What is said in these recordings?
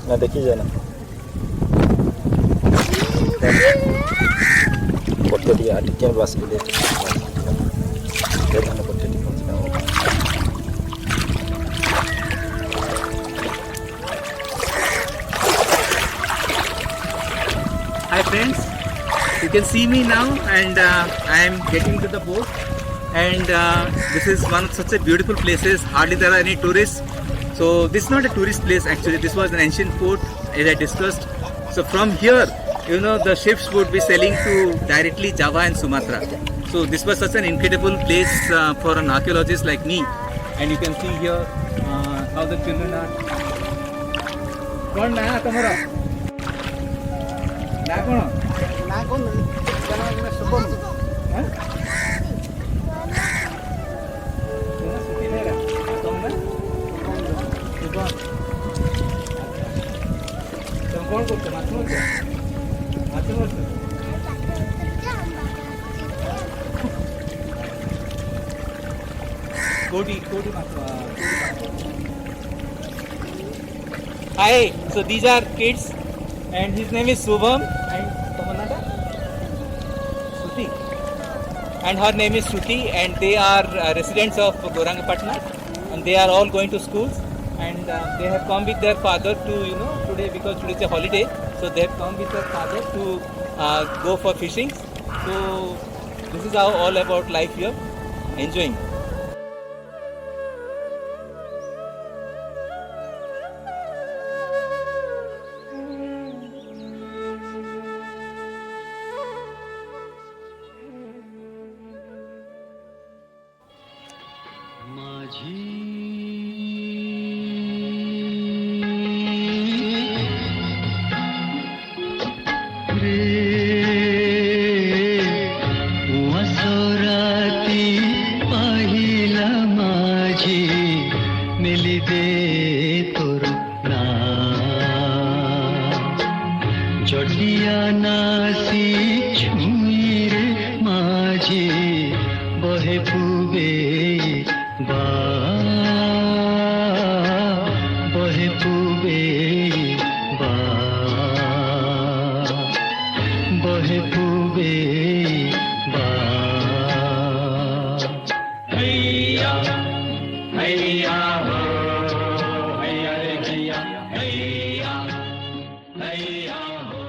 ना देखी जाए ना पट्टे टी आटिके बस के लिए पट्टे T Hi friends, you can see me now and I am getting to the boat and this is one of such a beautiful places. Hardly there are any tourists. So this is not a tourist place actually, this was an ancient port as I discussed. So from here, you know, the ships would be sailing to directly Java and Sumatra. So this was such an incredible place for an archaeologist like me. And you can see here how the children are. कौन नया तुम्हारा? ना कौन? ना कौन? क्या नाम है शुभम? हाँ? तुम्हारा सुखी नहीं रहा? कौन है? शुभम. तुम कौन करते? मालूम है? मालूम है? कोडी Hi, so these are kids and his name is Subham and Tamanada Shruti and her name is Shruti and they are residents of Gorangapatna and they are all going to schools and they have come with their father to, you know, today because today is a holiday, so they have come with their father to go for fishing. So this is how all about life here, enjoying. चटिया नासी छुईर माझे बहे पुबे बहे पुबे बहे पुबे हैया हैया हो हैया रे हैया हैया हैया हो.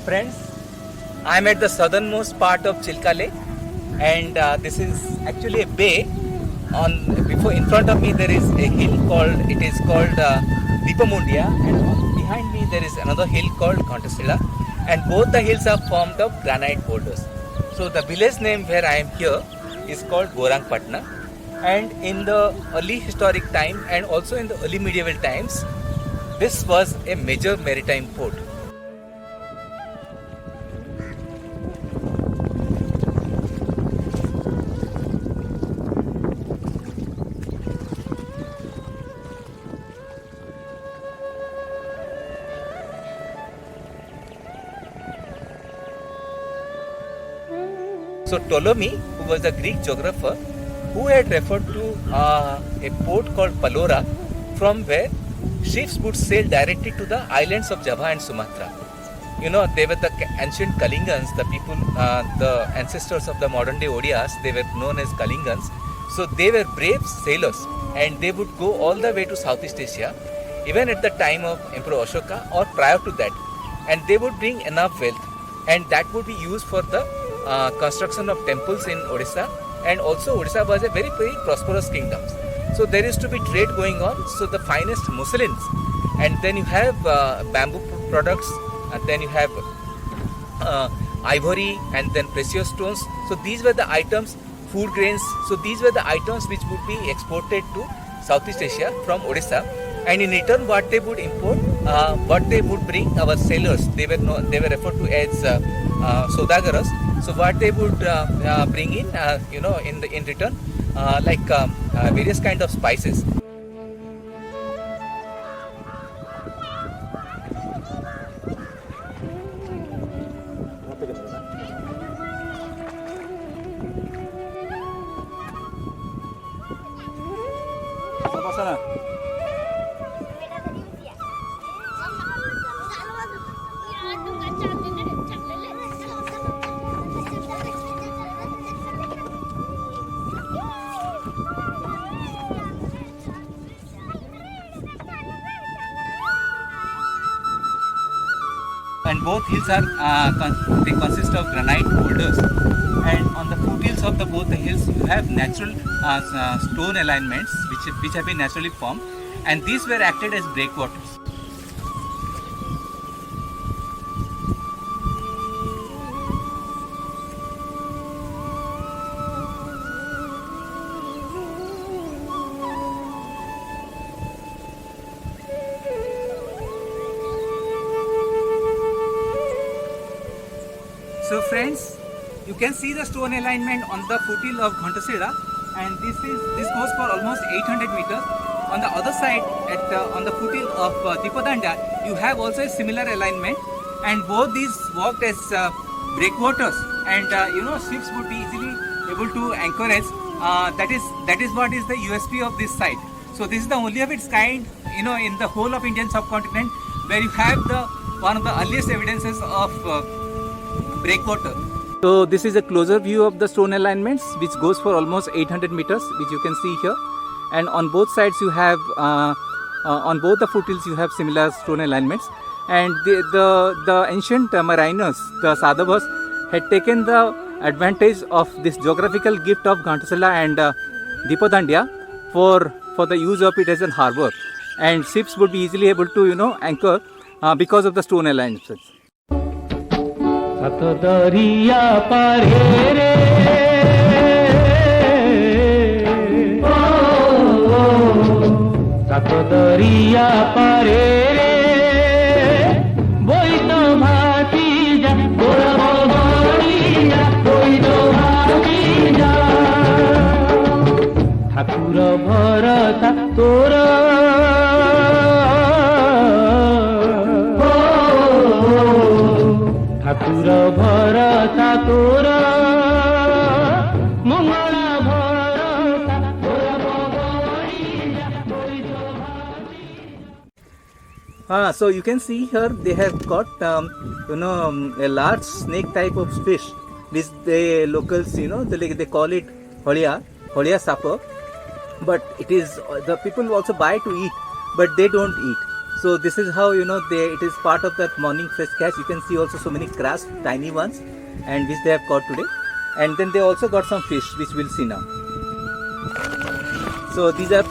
Friends, I am at the southernmost part of Chilka Lake and this is actually a bay. In front of me there is a hill called Deepamundia and behind me there is another hill called Contestilla and both the hills are formed of granite boulders. So the village name where I am here is called Gorangpatna and in the early historic time and also in the early medieval times this was a major maritime port. So Ptolemy, who was a Greek geographer, who had referred to a port called Palora, from where ships would sail directly to the islands of Java and Sumatra. You know, they were the ancient Kalingans, the people, the ancestors of the modern day Odias, they were known as Kalingans. So they were brave sailors and they would go all the way to Southeast Asia, even at the time of Emperor Ashoka or prior to that. And they would bring enough wealth and that would be used for the construction of temples in Odisha, and also Odisha was a very, very prosperous kingdom. So there used to be trade going on, so the finest muslins, and then you have bamboo products, and then you have ivory, and then precious stones. So these were the items, food grains, so these were the items which would be exported to Southeast Asia from Odisha, and in return what they would import what they would bring, our sailors, they were referred to as Sodagaras. So what they would bring in, in return, various kind of spices. And both hills are they consist of granite boulders, and on the foothills of both the hills you have natural stone alignments which have been naturally formed, and these were acted as breakwaters. So friends, you can see the stone alignment on the foothill of Ghantasela, and this goes for almost 800 meters. On the other side, on the foothill of Dipadanda, you have also a similar alignment, and both these worked as breakwaters, and ships would be easily able to anchorage. That is what is the USP of this site. So this is the only of its kind, in the whole of Indian subcontinent, where you have one of the earliest evidences of breakwater. So this is a closer view of the stone alignments, which goes for almost 800 meters, which you can see here. And on both sides you have, on both the foothills you have similar stone alignments. And the ancient mariners, the Sadhavas, had taken the advantage of this geographical gift of Ghantasela and Dipadandia for the use of it as a harbour. And ships would be easily able to, anchor because of the stone alignments. সাত দরিয়া পারে রে সাত দরিয়া পারে রে বইতো ভাতি যা গোরা বড়িয়া বইতো ভাতি যা ঠাকুর ভরসা তোর ঠাকুর ভরসা তোর মঙ্গলা ভরসা So you can see here they have got a large snake type of fish, which the locals they call it holia supper, but it is the people also buy to eat, but they don't eat. So this is how it is part of that morning fresh catch. You can see also so many crabs, tiny ones, and which they have caught today. And then they also got some fish, which we'll see now. So these are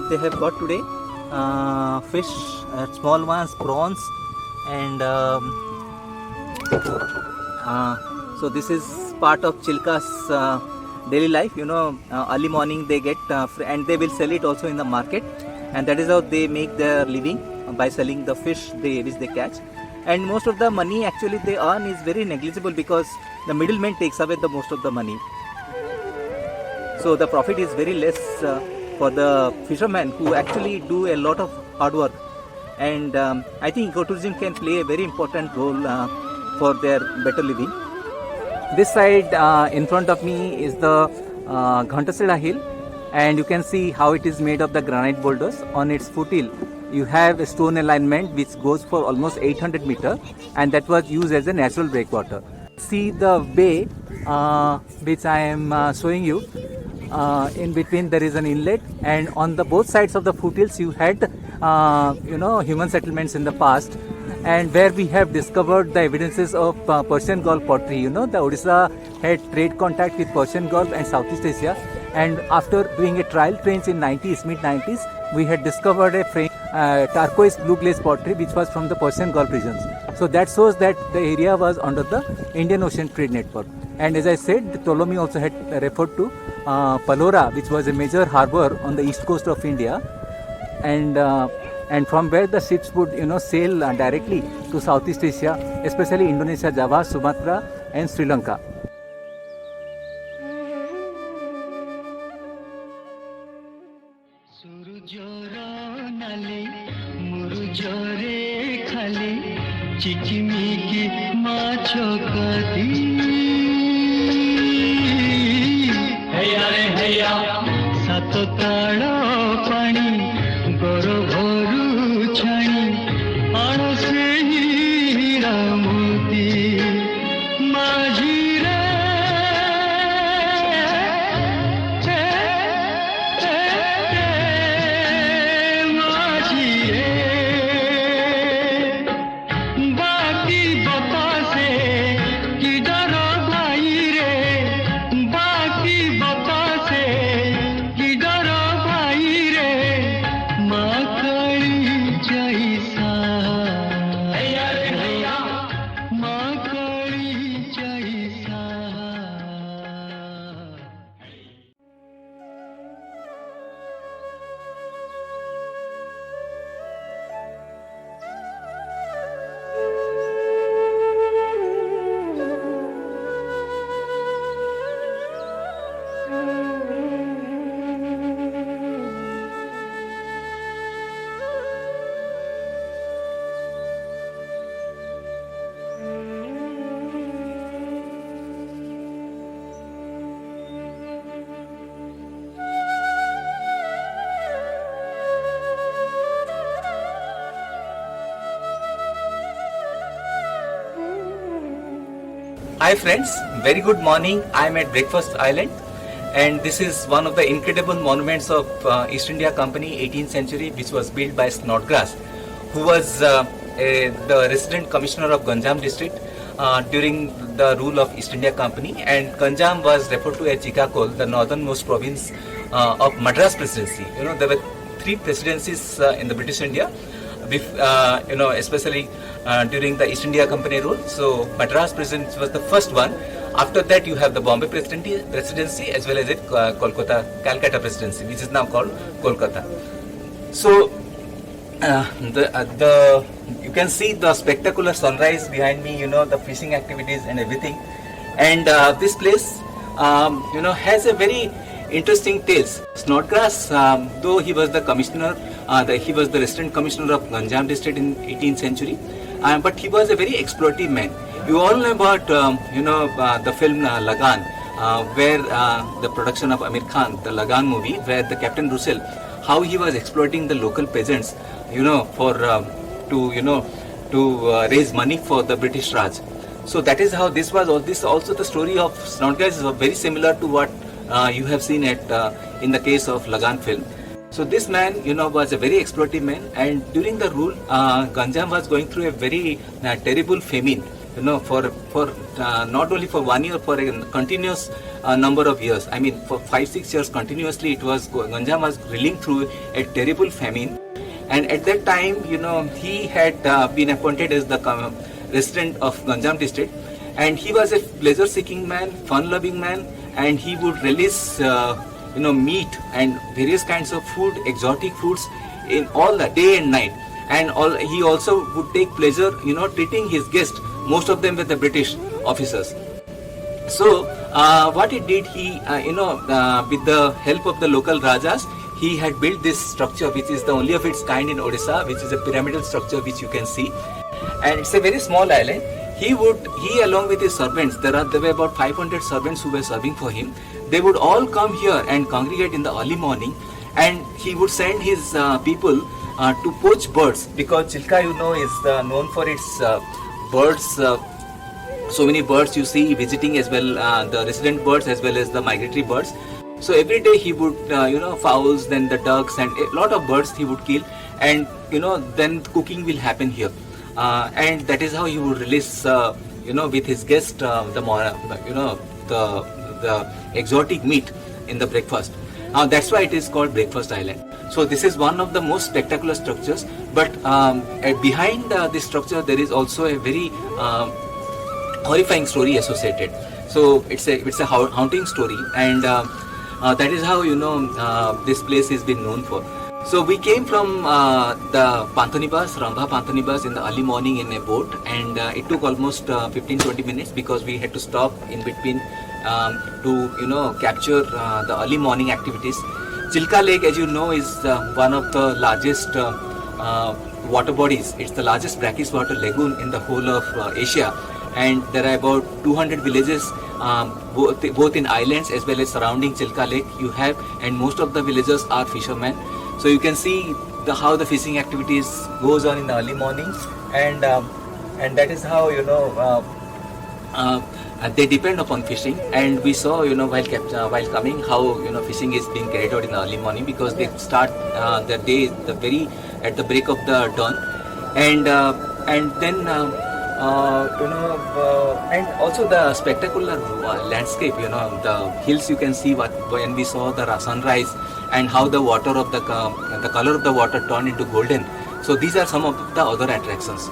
they have got today fish, small ones, prawns, and so this is part of Chilka's daily life. Early morning they get and they will sell it also in the market. And that is how they make their living, by selling the fish which they catch. And most of the money actually they earn is very negligible, because the middleman takes away the most of the money. So the profit is very less for the fishermen, who actually do a lot of hard work. And I think ecotourism can play a very important role for their better living. This side in front of me is the Ghantasela hill. And you can see how it is made of the granite boulders. On its foothill you have a stone alignment which goes for almost 800 meters, and that was used as a natural breakwater. See the bay which I am showing you. In between there is an inlet, and on the both sides of the foothills you had human settlements in the past, and where we have discovered the evidences of Persian Gulf pottery. The Odisha had trade contact with Persian Gulf and Southeast Asia, and after doing a trial trains in mid-90s, we had discovered a turquoise blue glaze pottery which was from the Persian Gulf regions. So that shows that the area was under the Indian Ocean Trade Network. And as I said, Ptolemy also had referred to Palora, which was a major harbour on the east coast of India. And and from where the ships would sail directly to Southeast Asia, especially Indonesia, Java, Sumatra and Sri Lanka. चिचिमिकी माछो कदी हैया रे हैया सात ताड़ पानी गोर भरू छाणी आण से हीरा मोती माझी रे माझी रे बाकी बतासे कि डरो भाई रे बाकी बतासे कि डरो भाई रे माँ करी जैसा माँ करी जैसा Hi friends, very good morning. I am at Breakfast Island and this is one of the incredible monuments of East India Company 18th century, which was built by Snodgrass, who was the resident commissioner of Ganjam district during the rule of East India Company, and Ganjam was referred to as Chikakol, the northernmost province of Madras Presidency. There were 3 presidencies in the British India, especially during the East India Company rule. So Madras Presidency was the first one. After that you have the Bombay Presidency as well as Calcutta Presidency, which is now called Kolkata. So you can see the spectacular sunrise behind me, the fishing activities and everything. And this place, has a very interesting tales. Snodgrass, though he was the commissioner, he was the resident commissioner of Ganjam district in 18th century, but he was a very exploitative man. You all know about the film Lagan, where the production of Amir Khan, the Lagan movie, where the Captain Russell, how he was exploiting the local peasants, to raise money for the British Raj. So that is how this was. This also the story of Snodgrass is very similar to what you have seen in the case of Lagan film. So this man, was a very exploitative man, and during the rule, Ganjam was going through a very terrible famine. For not only for 1 year, for a continuous number of years. I mean, for 5-6 years continuously, Ganjam was reeling through a terrible famine. And at that time, he had been appointed as the resident of Ganjam district, and he was a pleasure-seeking man, fun-loving man, and he would release meat and various kinds of food, exotic foods, in all the day and night. And he also would take pleasure, treating his guests. Most of them were the British officers. So what he did, he with the help of the local Rajas, he had built this structure, which is the only of its kind in Odisha, which is a pyramidal structure which you can see, and it's a very small island. He along with his servants, there were about 500 servants who were serving for him. They would all come here and congregate in the early morning, and he would send his people to poach birds, because Chilka, is known for its birds. So many birds you see visiting as well, the resident birds as well as the migratory birds. So every day he would, fowls, then the ducks, and a lot of birds he would kill, and then cooking will happen here, and that is how he would release, with his guest, the exotic meat in the breakfast. That's why it is called Breakfast Island. So this is one of the most spectacular structures. But behind this structure, there is also a very horrifying story associated. So it's a haunting story, and that is how this place has been known for. So we came from the Panthanibas, Rambha Panthanibas in the early morning in a boat, and it took almost 15-20 minutes because we had to stop in between to capture the early morning activities. Chilka Lake, as you know, is one of the largest water bodies. It's the largest brackish water lagoon in the whole of Asia, and there are about 200 villages, both in islands as well as surrounding Chilka Lake. You have, and most of the villagers are fishermen. So you can see how the fishing activities goes on in the early mornings, and that is how they depend upon fishing. And we saw while coming how fishing is being carried out in the early morning, because they start their day at the break of the dawn, and then and also the spectacular landscape, the hills you can see when we saw the sunrise, and how the water of the color of the water turned into golden. So these are some of the other attractions.